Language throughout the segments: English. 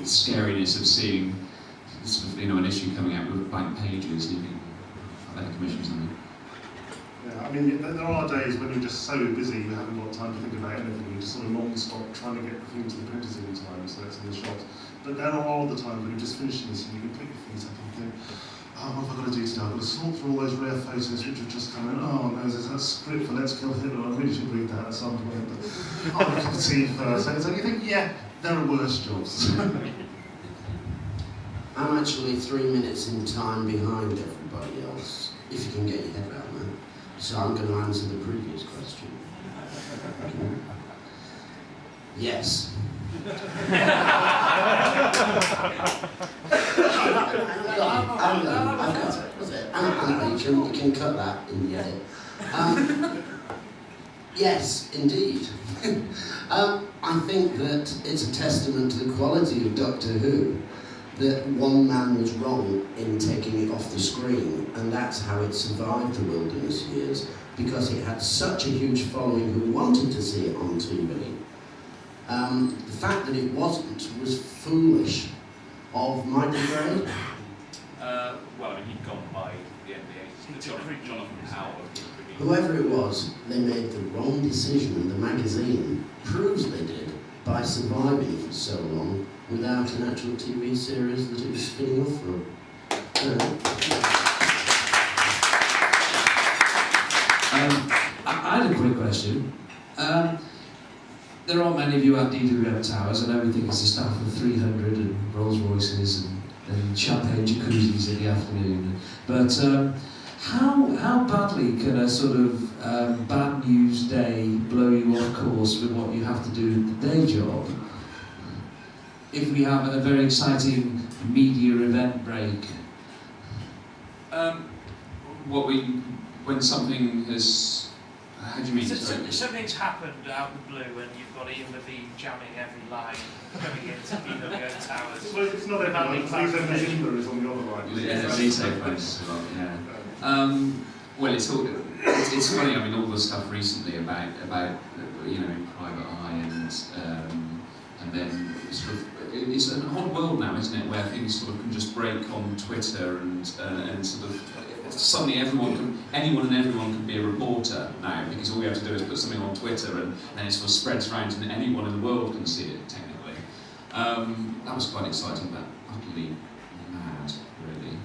scariness of seeing sort of, an issue coming out with blank pages, and you think, I'd better commission something. Yeah, I mean, there are days when you're just so busy you haven't got time to think about anything. You're just sort of non-stop trying to get the thing to the printers in time, so it's in the shops. But there are other times when you're just finishing this and you can pick your things up and think, oh, what have I got to do today? I've got to sort through all those rare photos which have just come in. Oh no, there's that script for Let's Kill Hitler. I really should read that at some point. But I'll have a cup of tea first. So you think, yeah, there are worse jobs. I'm actually 3 minutes in time behind everybody else, if you can get your head around that. So I'm going to answer the previous question. Okay. Yes. You can cut that in the edit. Yes, indeed. I think that it's a testament to the quality of Doctor Who that one man was wrong in taking it off the screen, and that's how it survived the wilderness years, because it had such a huge following who wanted to see it on TV. The fact that it wasn't was foolish of my degree. Well, I mean, he'd gone by the NBA, Jonathan Howard. Whoever it was, they made the wrong decision, and the magazine proves they did by surviving for so long without an actual TV series that it was spinning off from. I had a quick question. There aren't many of you at DWM Towers. I know we think it's a staff of 300 and Rolls Royces and champagne jacuzzis in the afternoon. But how badly can a sort of bad news day blow you off course with what you have to do in the day job? If we have a very exciting media event break? When something has, how do you mean? Something's happened out of the blue and you've got Ian Levine jamming every line coming into DWM Towers. Well, it's not everyone, Lisa Mazimba is on the other line. Yeah, Lisa posts a lot, yeah. Well, it's funny, I mean, all the stuff recently about Private Eye and then sort of, it's an odd world now, isn't it, where things sort of can just break on Twitter and sort of suddenly anyone and everyone can be a reporter now, because all you have to do is put something on Twitter and then it sort of spreads around and anyone in the world can see it, technically. That was quite exciting, but utterly mad, really.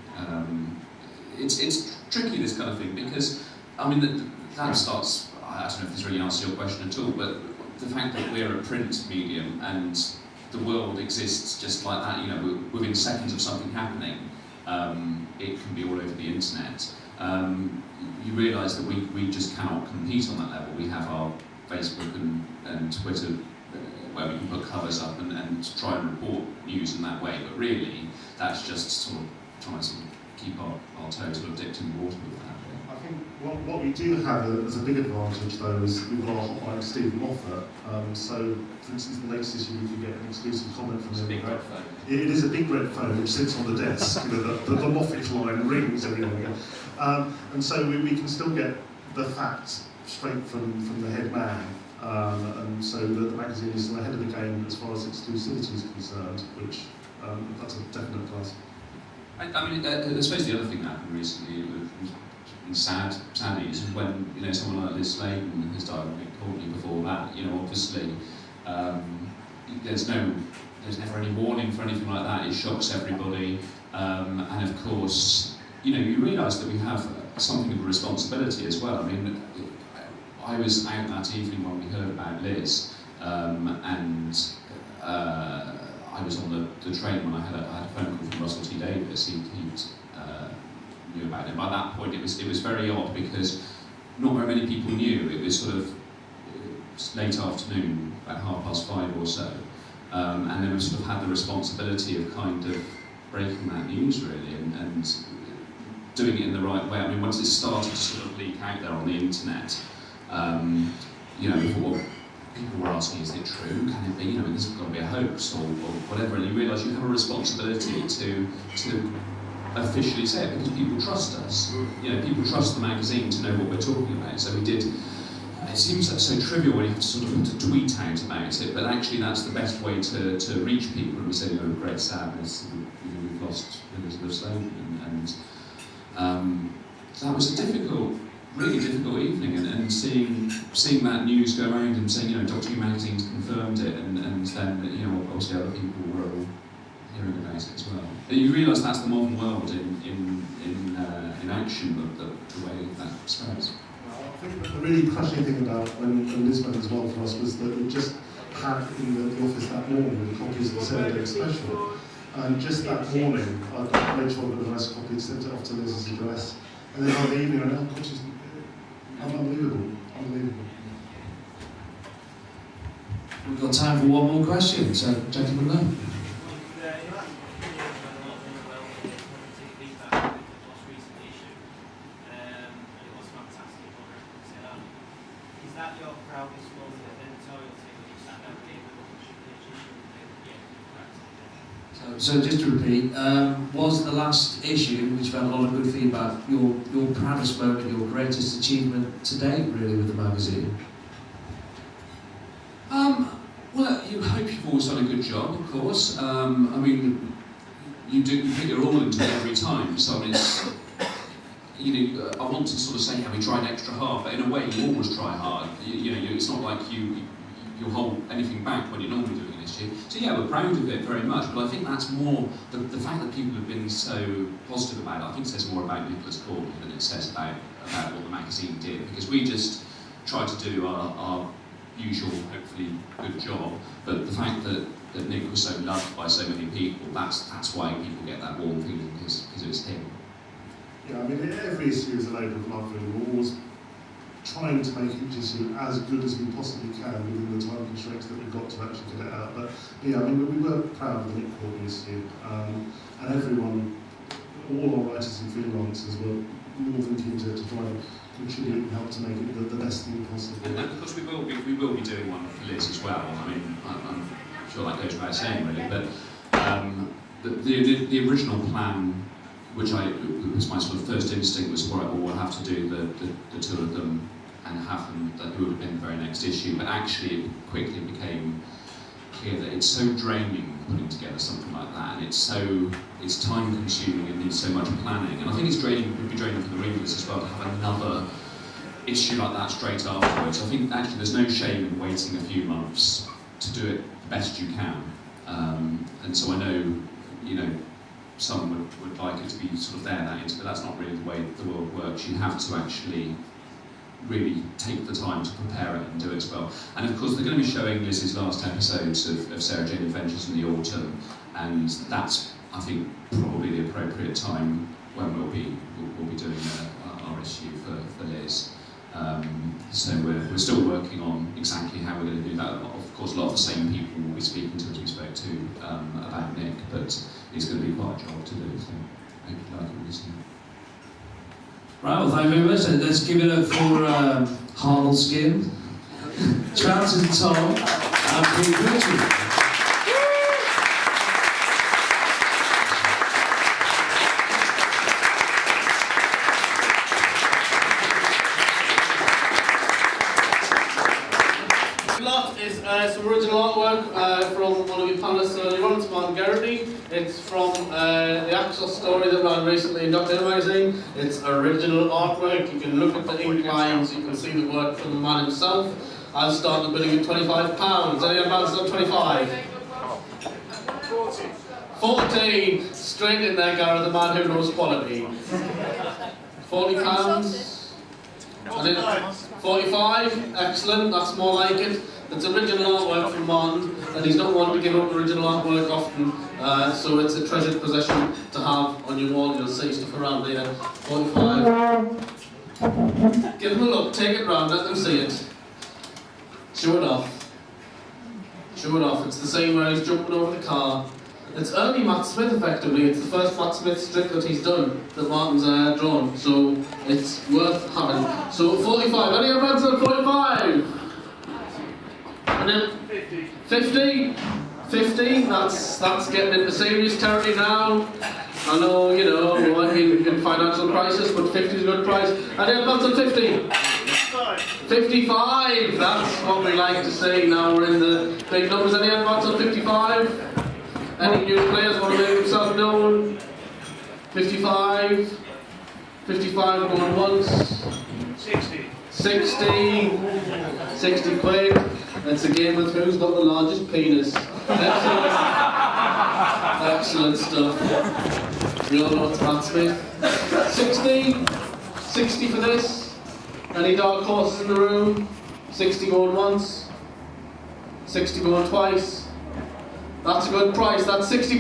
It's tricky, this kind of thing, because, I mean, that starts, I don't know if this really answers your question at all, but the fact that we're a print medium and the world exists just like that, within seconds of something happening, it can be all over the internet. You realise that we just cannot compete on that level. We have our Facebook and Twitter where we can put covers up and try and report news in that way, but really that's just sort of trying to sort of keep our toe sort of dipped in the water with that. I think what we do have as a big advantage, though, is we've got our hotline with Stephen Moffat. So, for instance, the latest issue we could get an exclusive comment from him. Big red phone. It is a big red phone which sits on the desk. The Moffat line rings every now and again. And so we can still get the facts straight from the head man. And so the magazine is ahead of the game as far as exclusivity is concerned, which that's a definite plus. I mean, I suppose the other thing that happened recently sadly is when someone like Liz Sladen has died shortly before that. Obviously there's never any warning for anything like that. It shocks everybody, and of course you realise that we have something of a responsibility as well. I mean, I was out that evening when we heard about Liz, and I was on the train when I had a phone call from Russell T Davies. He knew about it. By that point, it was very odd because not very many people knew. It was sort of late afternoon, about 5:30 or so, and then we sort of had the responsibility of kind of breaking that news really and doing it in the right way. I mean, once it started to sort of leak out there on the internet, before people were asking, is it true? Can it be? This has got to be a hoax or whatever. And you realise you have a responsibility to officially say it because people trust us. People trust the magazine to know what we're talking about. So we did it seems like so trivial when you have to sort of put a tweet out about it, but actually that's the best way to reach people. We say, great sadness, we've lost Elizabeth Snowden, and that was a really difficult evening, and seeing that news go around and saying, Doctor Who magazine's confirmed it, and then, obviously other people were all hearing about it as well. And you realise that's the modern world in action, the way that spreads. I think the really crushing thing about when Liz went as well for us was that we just had in the office that morning copies of the Saturday special. And just that morning, I made sure that a nice copy, sent it off to Liz's address. And then on the evening, I which is unbelievable. We've got time for one more question, so gentlemen there. So just to repeat, was the last issue, which had a lot of good feedback, your proudest moment, your greatest achievement to date, really, with the magazine? Well, you hope you've always done a good job, of course. You put your all into it every time, so it's, I want to sort of say, we tried extra hard, but in a way you always try hard. It's not like you'll hold anything back when you're normally doing an issue. So yeah, we're proud of it very much, but I think that's more, the fact that people have been so positive about it, I think it says more about Nicholas Courtney than it says about what the magazine did, because we just tried to do our usual, hopefully, good job, but the fact that Nick was so loved by so many people, that's why people get that warm feeling, because it was him. Yeah, every issue is a labour of love, really. We're always trying to make each issue as good as we possibly can within the time constraints that we've got to actually get it out. But yeah, we were proud of the Nick Courtney issue, and everyone, all our writers and freelancers were more than keen to try and contribute and help to make it the best thing possible. And of course we will be doing one for Liz as well. I'm sure that goes without saying, really. But the original plan, which was my sort of first instinct, was we'll have to do the two of them and have them, that would have been the very next issue. But actually, it quickly became clear that it's so draining putting together something like that, and it's time consuming and needs so much planning. And I think it would be draining for the readers as well to have another issue like that straight afterwards. I think actually there's no shame in waiting a few months to do it the best you can. And so I know, some would like it to be sort of there, but that's not really the way the world works. You have to actually really take the time to prepare it and do it as well. And of course they're going to be showing Liz's last episodes of Sarah Jane Adventures in the autumn, and that's, I think, probably the appropriate time when we'll be doing our issue for Liz. So we're still working on exactly how we're going to do that. Of course, a lot of the same people will be speaking to as we spoke to about Nick, but it's going to be quite a job to do. So I hope you like it listening. Right, well, thank you very much. Let's give it up for Harnell Skin, Trouton Tom, and Pete Richard. Some original artwork from one of your panelists earlier on, it's Martin Garrity. It's from the actual story that ran recently in Doctor Who magazine. It's original artwork. You can look at the ink lines, you can see the work from the man himself. I've started bidding at £25. Any advances on 25? 14. Straight in there, Gareth, the man who knows quality. £40. 45. Excellent, that's more like it. It's original artwork from Martin, and he's not one to give up original artwork often, so it's a treasured possession to have on your wall. You'll see stuff around here. 45. Give them a look, take it round, let them see it. Show it off. Show it off. It's the same where he's jumping over the car. It's early Matt Smith, effectively. It's the first Matt Smith strip that he's done, that Martin's drawn, so it's worth having. So 45. Any other answer? 45? And then 50? 50? That's getting into serious territory now. I know, we might be in financial crisis, but 50 is a good price. And then what's on 50? 55, that's what we like to see. Now we're in the big numbers. Any advance on 55? Any new players want to make themselves known? 55. 55 going once. 60. 60. 60 quid. It's a game with who's got the largest penis. Excellent. Excellent stuff. We all know what's Matt Smith. 60. 60 for this. Any dark horses in the room? 60 going once. 60 going twice. That's a good price. That's £60.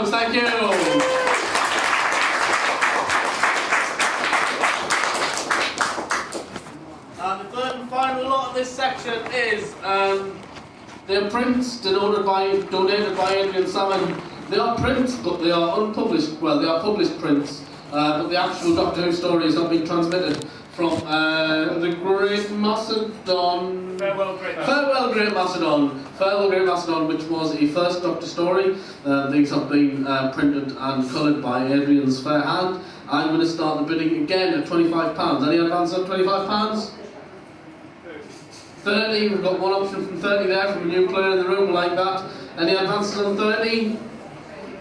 Thank you. And the third and final lot of this section is they're prints donated by Adrian Salmon. They are prints, but they are unpublished. Well, they are published prints, but the actual Doctor Who story has not been transmitted from the Great Macedon. Farewell, Great Macedon. Farewell, Great Macedon. Farewell, Great Macedon, which was a first Doctor story. These have been printed and coloured by Adrian's fair hand. I'm going to start the bidding again at £25. Any advance on £25? 30. We've got one option from 30 there from a new player in the room. Like that. Any advances on 30?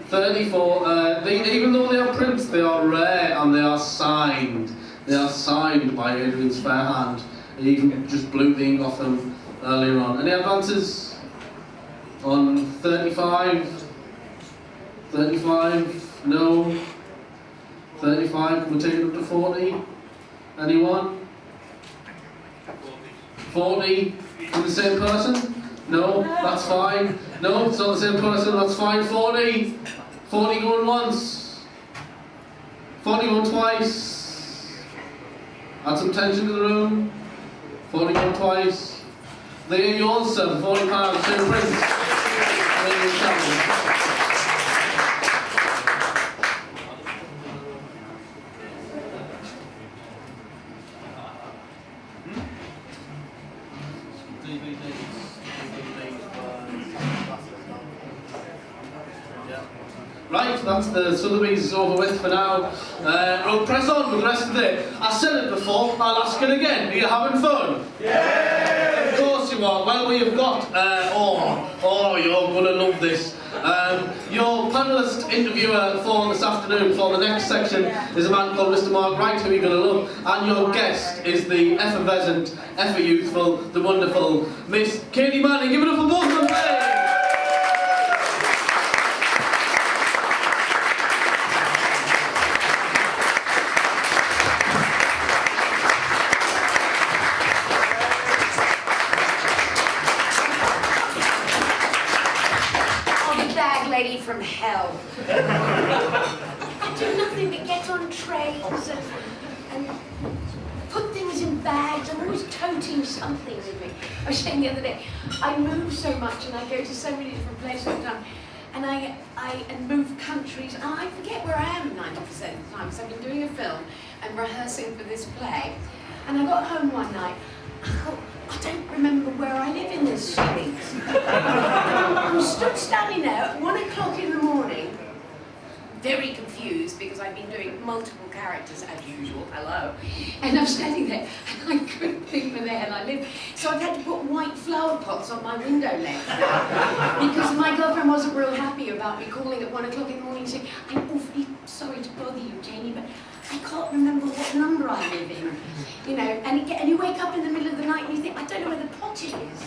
30 for even though they are prints, they are rare and they are signed. They are signed by Adrian's fair hand. He even just blew the ink off them earlier on. Any advances on 35? 35? No. 35? Can we take it up to 40? Anyone? 40? From the same person? No, that's fine. No, it's not the same person, that's fine. 40? 40 going once. 40 going twice. Add some tension to the room. 40 going twice. There are yours, sir, for £40. Same prince. Right, that's the Sotheby's over with for now. We'll press on with the rest of it. I said it before, I'll ask it again. Are you having fun? Yeah! Of course you are. Well, we have got, you're going to love this. Your panellist interviewer for this afternoon, for the next section, is a man called Mr. Mark Wright, who you're going to love. And your guest is the effervescent, ever-youthful, the wonderful Miss Katie Manning. Give it up for both of them, please! Lady from hell. I do nothing but get on trains and put things in bags. I'm always toting something with me. I was saying the other day, I move so much and I go to so many different places all the time, and I move countries, and I forget where I am 90% of the time. So I've been doing a film and rehearsing for this play, and I got home one night. I thought, I don't remember where I live in this street. I'm stood standing there at 1 o'clock in the morning, very confused because I've been doing multiple characters as usual, hello. And I'm standing there and I couldn't think where the hell I live. So I've had to put white flower pots on my window ledge now because my girlfriend wasn't real happy about me calling at 1 o'clock in the morning saying, I'm awfully sorry to bother you, Janie, but I can't remember what number I live in, you know, and you wake up in the middle of the night and you think, I don't know where the potty is,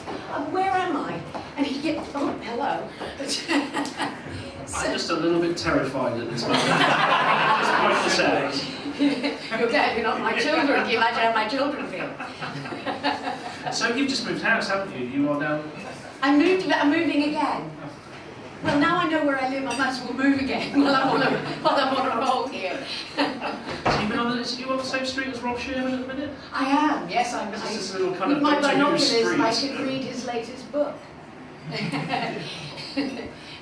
where am I? And you get, oh, hello. So, I'm just a little bit terrified at this moment. Just point this out. You're glad you're not my children. Can you imagine how my children feel? So you've just moved house, haven't you? You are now... I'm moving again. Well, now I know where I live, I might as well move again while I'm on a roll here. So you've been on the same street as Rob Sherman at the minute? I am, yes. This is a little kind with of my Doctor Who binoculars, street. I should read his latest book.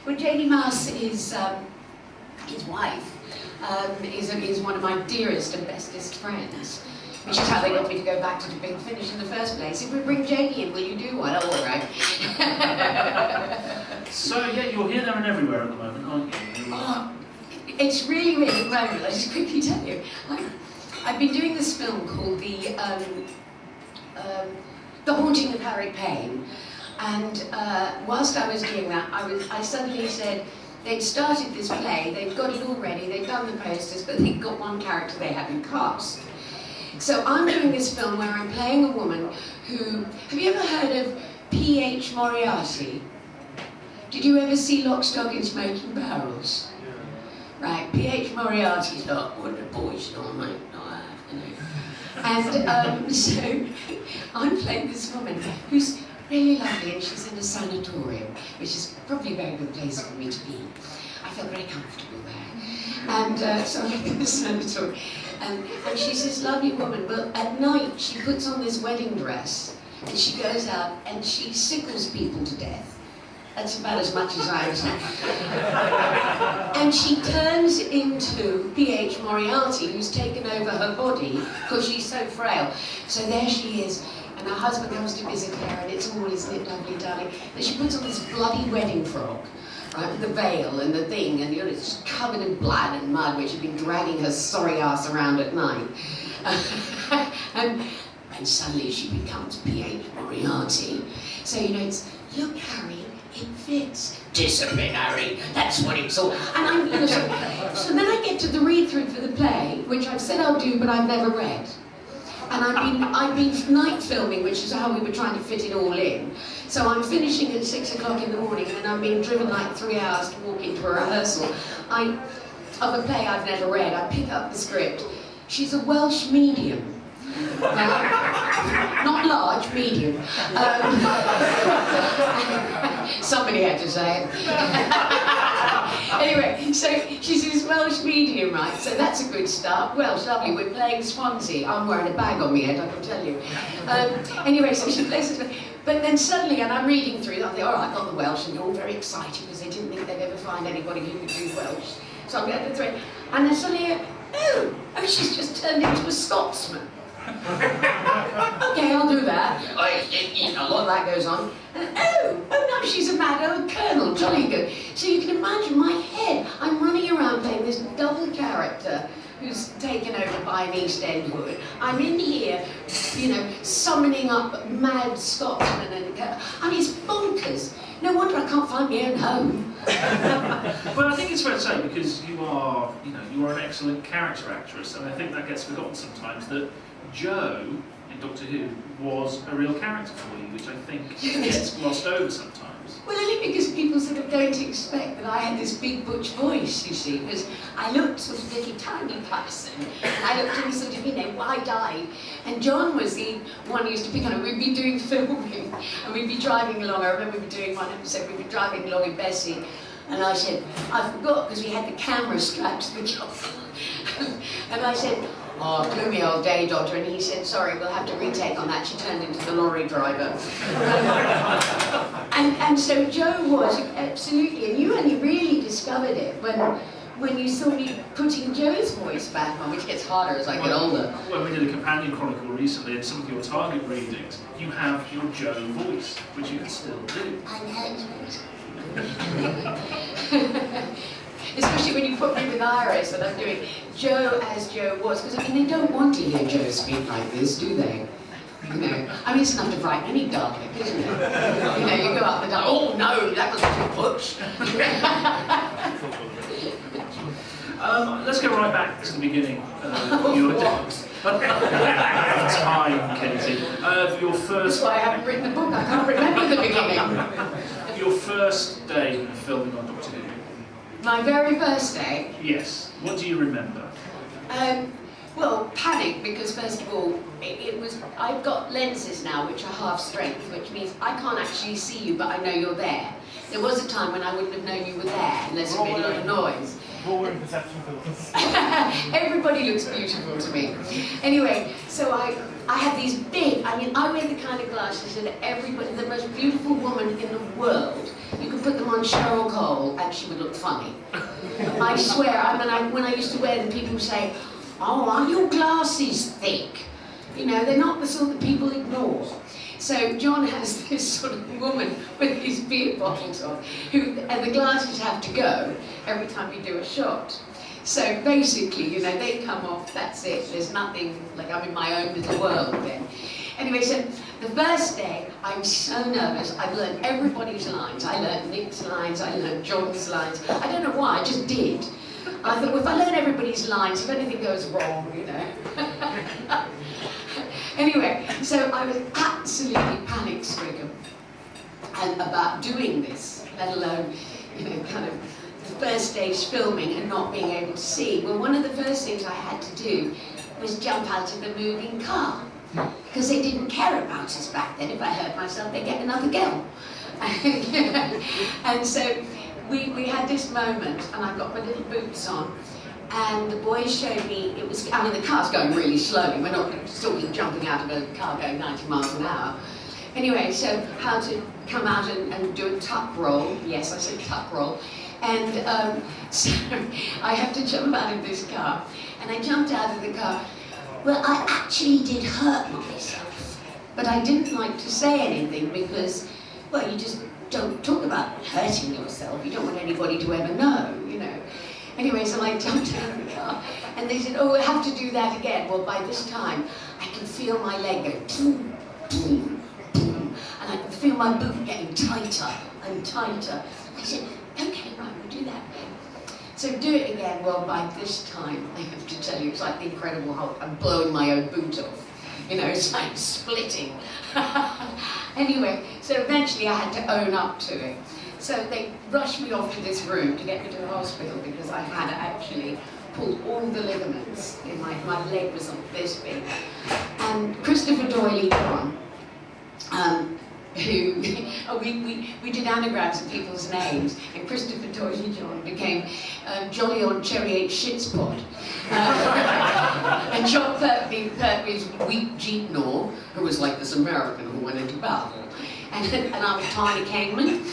Well, Janie Mouse, his wife, is one of my dearest and bestest friends. Which is how they got me to go back to the Big Finish in the first place. If we bring Janie in, will you do one? Oh, all right. So, yeah, you're here, there and everywhere at the moment, aren't you? Oh, it's really weird at the moment. I'll just quickly tell you. I've been doing this film called The Haunting of Harry Payne. And whilst I was doing that, I suddenly said, they'd started this play, they'd got it all ready, they'd done the posters, but they'd got one character they hadn't cast. So I'm doing this film where I'm playing a woman who... Have you ever heard of P.H. Moriarty? Did you ever see Lock, Stock and Smoking Barrels? Right, P.H. Moriarty's not one of the boys, not mate, not that, you know. And so I'm playing this woman who's really lovely, and she's in a sanatorium, which is probably a very good place for me to be. I feel very comfortable there. And so I'm in the sanatorium, and she's this lovely woman. Well, at night she puts on this wedding dress, and she goes out and she sickles people to death. That's about as much as I understand. And she turns into P.H. Moriarty, who's taken over her body because she's so frail. So there she is, and her husband comes to visit her, and it's all, isn't it lovely, darling? And she puts on this bloody wedding frock, right, with the veil and the thing, and you know, it's just covered in blood and mud, which she'd been dragging her sorry ass around at night. And suddenly she becomes P.H. Moriarty. So, you know, it's, look, Harry, it fits. Disciplinary, that's what it's all. And I'm, you know, so then I get to the read-through for the play, which I've said I'll do, but I've never read. And I've been night filming, which is how we were trying to fit it all in. So I'm finishing at 6 o'clock in the morning, and I'm being driven like 3 hours to walk into a rehearsal. Of a play I've never read. I pick up the script. She's a Welsh medium. Not large, medium. Somebody had to say it. Anyway, so she's this Welsh medium, right? So that's a good start. Welsh, lovely. We're playing Swansea. I'm wearing a bag on my head, I can tell you. Anyway, so she plays this. But then suddenly, and I'm reading through, I think, all right, I got the Welsh, and they're all very excited because they didn't think they'd ever find anybody who could do Welsh. So I'm going to thread. And then suddenly, oh, she's just turned into a Scotsman. Okay, I'll do that. A lot of that goes on. And, oh no, she's a mad old colonel, jolly good. So you can imagine my head. I'm running around playing this double character who's taken over by an East End hood. I'm in here, you know, summoning up mad Scotsmen, and I mean, it's bonkers. No wonder I can't find my own home. Well, I think it's fair to say, because you are an excellent character actress, and I think that gets forgotten sometimes, that Jo in Doctor Who was a real character for you, which I think gets glossed over sometimes. Well, only because people sort of don't expect that I had this big butch voice, you see, because I looked sort of little tiny person, and I looked really sort of, you know, wide-eyed. And John was the one who used to pick on it. We'd be doing filming, and we'd be driving along. I remember we doing one episode, we'd be driving along in Bessie, and I said, I forgot, because we had the camera strapped to the job. And I said, oh, gloomy old day, Doctor. And he said, sorry, we'll have to retake on that. She turned into the lorry driver. and so Jo was, absolutely, and you only really discovered it when you saw me putting Jo's voice back on, which gets harder as I get older. When we did a companion chronicle recently, and some of your target readings, you have your Jo voice, which you can still do. I know. Especially when you put me with Iris, and I'm doing Jo as Jo was, because I mean, they don't want to hear Jo speak like this, do they? You know, I mean, it's enough to frighten any Dalek, isn't it? You know, you go up the Dalek, oh no, that was too butch. Let's go right back to the beginning of your time, Katie. Your first. That's why I haven't written the book. I can't remember the beginning. Your first day of filming on Doctor Who. My very first day. Yes. What do you remember? Well, panic, because first of all, it was, I've got lenses now which are half strength, which means I can't actually see you, but I know you're there. There was a time when I wouldn't have known you were there unless it made a lot of noise. Drawing perception filters. Everybody looks beautiful to me. Anyway, so I had these big, I mean, I wear the kind of glasses that everybody, the most beautiful woman in the world, you could put them on Cheryl Cole and she would look funny. I swear, I mean, when I used to wear them, people would say, oh, are your glasses thick? You know, they're not the sort that people ignore. So John has this sort of woman with these beer bottles on, and the glasses have to go every time we do a shot. So basically, you know, they come off, that's it. There's nothing, like I'm in my own little world then. Anyway, so the first day, I'm so nervous. I've learned everybody's lines. I learned Nick's lines, I learned John's lines. I don't know why, I just did. I thought, well, if I learn everybody's lines, if anything goes wrong, you know. Anyway, so I was absolutely panic-stricken and about doing this, let alone, you know, kind of the first stage filming and not being able to see. Well, one of the first things I had to do was jump out of the moving car, because they didn't care about us back then. If I hurt myself, they'd get another girl. And so we had this moment, and I got my little boots on, and the boys showed me, it was, I mean, the car's going really slowly. We're not sort of jumping out of a car going 90 miles an hour. Anyway, so how to come out and do a tuck roll. Yes, I said tuck roll. And so I have to jump out of this car. And I jumped out of the car. Well, I actually did hurt myself. But I didn't like to say anything because, well, you just don't talk about hurting yourself. You don't want anybody to ever know, you know. Anyway, so I jumped out of the car. And they said, oh, we'll have to do that again. Well, by this time, I can feel my leg go boom, boom, boom. And I can feel my boot getting tighter and tighter. I said, okay, right, we'll do that again. So do it again. Well, by this time, I have to tell you, it's like the Incredible Hulk. I'm blowing my own boot off. You know, it's like splitting. Anyway, so eventually I had to own up to it. So they rushed me off to this room to get me to the hospital because I had actually pulled all the ligaments in my leg was on this big. And Christopher Doyle John, who we did anagrams of people's names, and Christopher Doyle John became Jolly on Cherry H Shit's Pod. And John Pertwee's Weak Jeepnor, who was like this American who went into battle. And I'm Tiny Kingman.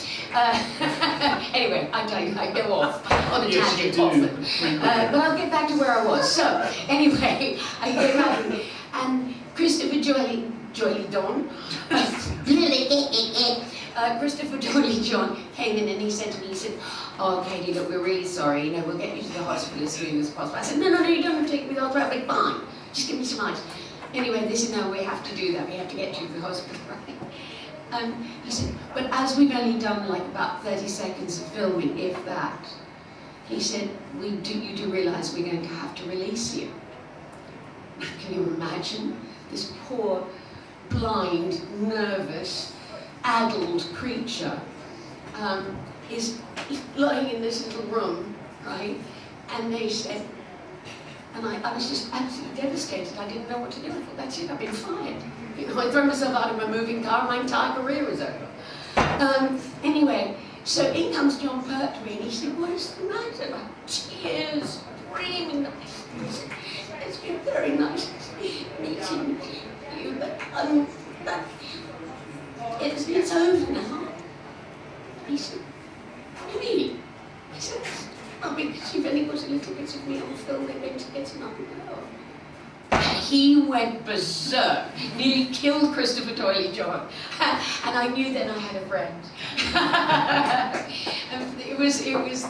Anyway, I go off on a tangent often. But I'll get back to where I was. So, anyway, I came out and Christopher Joyley Don, Christopher Joyley John came in and he said to me, he said, oh, Katie, look, we're really sorry, you know, we'll get you to the hospital as soon as possible. I said, no, you don't have to take me to the hospital, I'll be fine. Just give me some ice. Anyway, they said, no, we have to do that, we have to get you to the hospital, right? He said, but as we've only done like about 30 seconds of filming, if that, he said, you do realise we're going to have to release you. Can you imagine? This poor, blind, nervous, addled creature is lying in this little room, right? And they said, and I was just absolutely devastated. I didn't know what to do. I thought, that's it, I've been fired. You know, I throw myself out of my moving car, my entire career is over. Anyway, so in comes John Pertwee, and he said, what is the matter? Like, tears, screaming. He said, it's been very nice meeting you, but it's over now. He said, what do you mean? I said, well, because you've only got a little bit of me on film, they're going to get another girl. He went berserk, nearly killed Christopher Doyle John, and I knew then I had a friend. And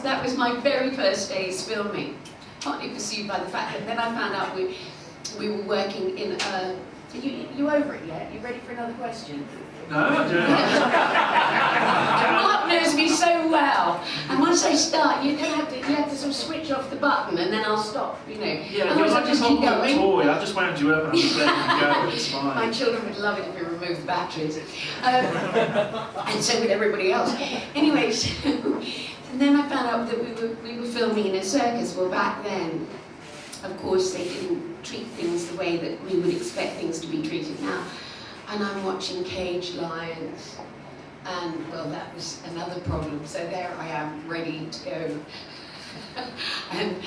that was my very first day's filming, partly pursued by the fact that then I found out we were working in a. You over it yet? You ready for another question? No, I don't. Mark knows me so well, and once I start, you have to sort of switch off the button, and then I'll stop. You know. Yeah, otherwise you're I'll like just a keep going. toy. I just wound you up and I'm just letting you go. It's fine. My children would love it if we removed the batteries, and so would everybody else. Anyway, so, and then I found out that we were filming in a circus. Well, back then, of course, they didn't treat things the way that we would expect things to be treated now. And I'm watching cage lions, and well, that was another problem. So there I am, ready to go and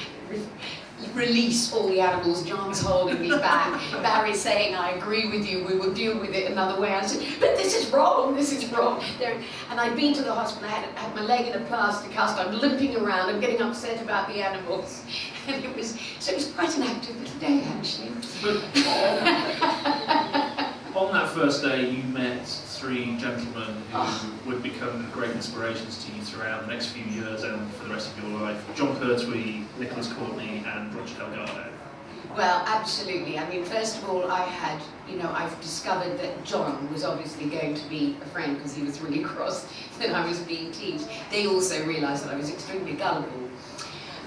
release all the animals. John's holding me back. Barry's saying, I agree with you, we will deal with it another way. I said, but this is wrong, this is wrong. And I'd been to the hospital, I had my leg in a plaster cast, I'm limping around, I'm getting upset about the animals. And it was quite an active little day, actually. On that first day, you met three gentlemen who would become great inspirations to you throughout the next few years and for the rest of your life. John Pertwee, Nicholas Courtney and Roger Delgado. Well, absolutely. I mean, first of all, I've discovered that John was obviously going to be a friend because he was really cross that I was being teased. They also realised that I was extremely gullible.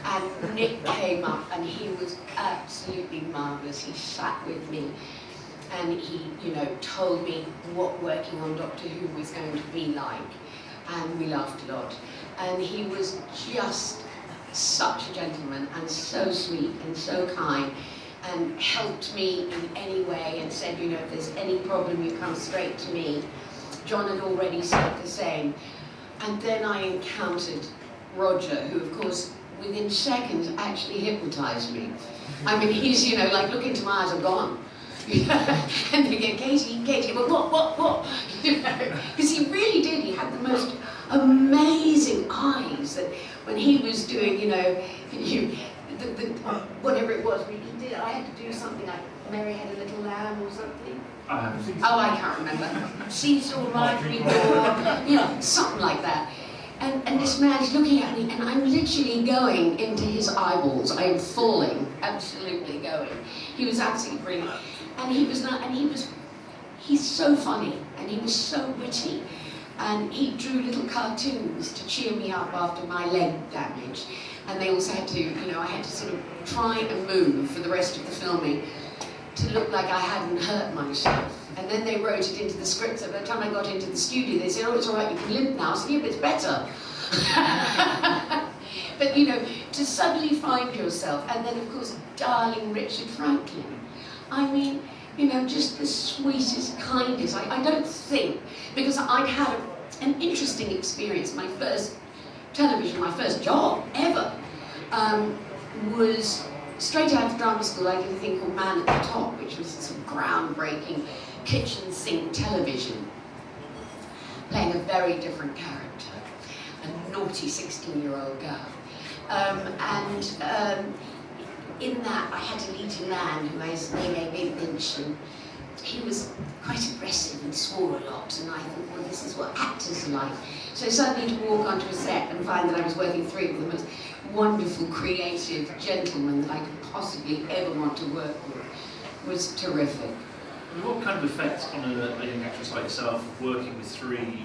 And Nick came up and he was absolutely marvellous. He sat with me and he, told me what working on Doctor Who was going to be like. And we laughed a lot. And he was just such a gentleman and so sweet and so kind and helped me in any way and said, if there's any problem, you come straight to me. John had already said the same. And then I encountered Roger, who of course within seconds actually hypnotized me. I mean, he's, like, look into my eyes, I'm gone. And they get Katie, but what? Because he really did, he had the most amazing eyes that when he was doing, whatever it was, he did, I had to do something like Mary Had a Little Lamb or something. I can't remember. Seesaw Ride Me Door, something like that. And this man's looking at me and I'm literally going into his eyeballs. I am falling, absolutely going. He was absolutely brilliant. And he's so funny and he was so witty. And he drew little cartoons to cheer me up after my leg damage. And they also had to, I had to sort of try and move for the rest of the filming to look like I hadn't hurt myself. And then they wrote it into the script, so by the time I got into the studio, they said, oh, it's all right, you can limp now. I said, yeah, but it's better. But, to suddenly find yourself, and then, of course, darling Richard Franklin. I mean, just the sweetest, kindest. I don't think, because I'd had an interesting experience. My first television, my first job ever, was straight out of drama school. I did a thing called Man at the Top, which was some groundbreaking kitchen sink television, playing a very different character, a naughty 16-year-old girl. In that, I had to lead a man who his name Big Lynch, and he was quite aggressive and swore a lot, and I thought, well, this is what actors are like. So suddenly to walk onto a set and find that I was working with the most wonderful, creative gentlemen that I could possibly ever want to work with was terrific. What kind of effect on a young actress like yourself, working with three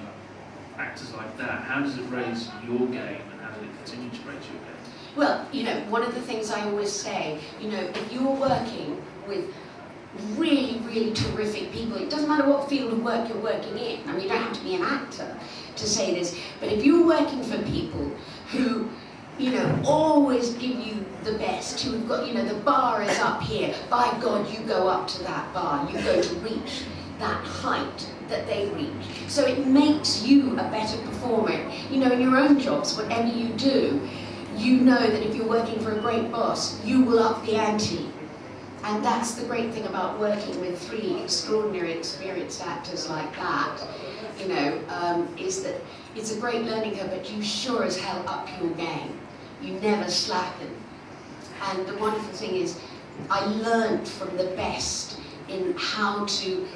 actors like that, how does it raise your game and how does it continue to raise your game? Well, one of the things I always say, if you're working with really, really terrific people, it doesn't matter what field of work you're working in. I mean, you don't have to be an actor to say this, but if you're working for people who, always give you the best, who've got, the bar is up here, by God, you go up to that bar, you go to reach that height that they reach. So it makes you a better performer. In your own jobs, whatever you do, you know that if you're working for a great boss, you will up the ante. And that's the great thing about working with three extraordinary experienced actors like that, is that it's a great learning curve, but you sure as hell up your game. You never slacken. And the wonderful thing is, I learned from the best in how to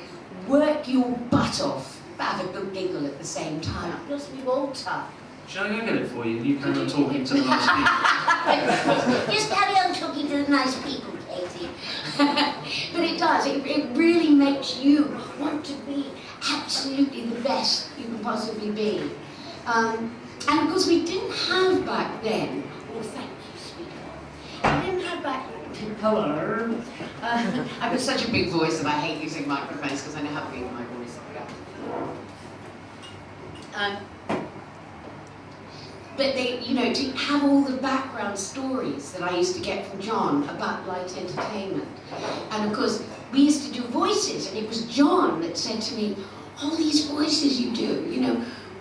work your butt off, but have a good giggle at the same time. Plus me Walter. Shall I go get it for you? You carry on talking to the nice people. Just carry on talking to the nice people, Katie. But it does. It really makes you want to be absolutely the best you can possibly be. And of course, we didn't have back then. Oh, thank you, sweetheart. We didn't have back then. Hello. I've got such a big voice that I hate using microphones because I know how big my voice is. But they, to have all the background stories that I used to get from John about light entertainment. And of course, we used to do voices, and it was John that said to me, all these voices you do,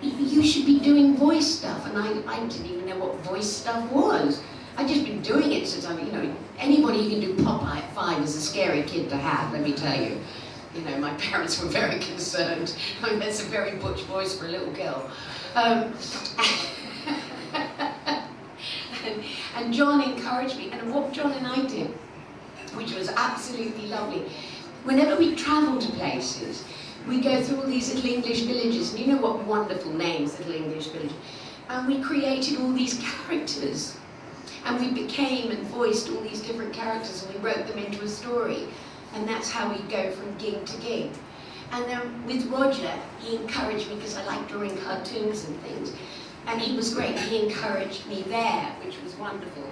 you should be doing voice stuff. And I didn't even know what voice stuff was. I'd just been doing it since anybody who can do Popeye at 5 is a scary kid to have, let me tell you. My parents were very concerned. I mean, that's a very butch voice for a little girl. And John encouraged me, and what John and I did, which was absolutely lovely, whenever we travel to places, we go through all these little English villages, and you know what wonderful names, little English villages, and we created all these characters. And we became and voiced all these different characters, and we wrote them into a story. And that's how we go from gig to gig. And then with Roger, he encouraged me, because I like drawing cartoons and things, and he was great. He encouraged me there, which was wonderful.